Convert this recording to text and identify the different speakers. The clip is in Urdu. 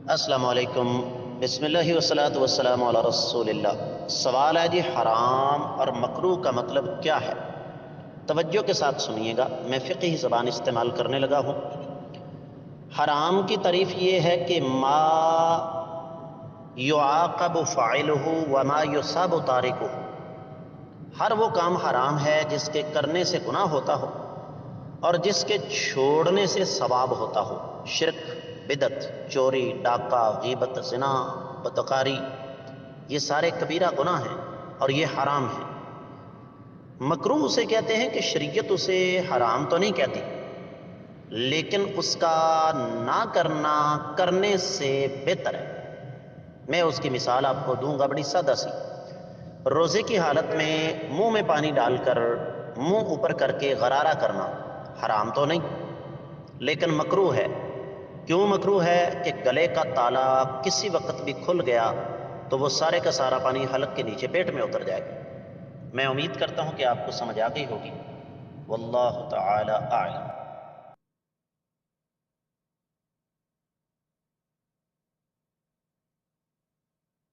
Speaker 1: السلام علیکم۔ بسم اللہ والصلاۃ والسلام علی رسول اللہ۔ سوال ہے جی، حرام اور مکروہ کا مطلب کیا ہے؟ توجہ کے ساتھ سنیے گا، میں فقہی زبان استعمال کرنے لگا ہوں۔ حرام کی تعریف یہ ہے کہ ما یعاقب فاعلہ وما یصاب تارکہ، ہر وہ کام حرام ہے جس کے کرنے سے گناہ ہوتا ہو اور جس کے چھوڑنے سے ثواب ہوتا ہو۔ شرک، بدعت، چوری، ڈاکہ، غیبت، زنا، بدکاری، یہ سارے کبیرہ گناہ ہیں اور یہ حرام ہیں۔ مکروہ اسے کہتے ہیں کہ شریعت اسے حرام تو نہیں کہتی، لیکن اس کا نہ کرنا کرنے سے بہتر ہے۔ میں اس کی مثال آپ کو دوں گا، بڑی سادہ سی۔ روزے کی حالت میں منہ میں پانی ڈال کر منہ اوپر کر کے غرارہ کرنا حرام تو نہیں، لیکن مکروہ ہے۔ کیوں مکروہ ہے؟ کہ گلے کا تالا کسی وقت بھی کھل گیا تو وہ سارے کا سارا پانی حلق کے نیچے پیٹ میں اتر جائے گا۔ میں امید کرتا ہوں کہ آپ کو سمجھ آ گئی ہوگی۔ واللہ تعالی اعلم۔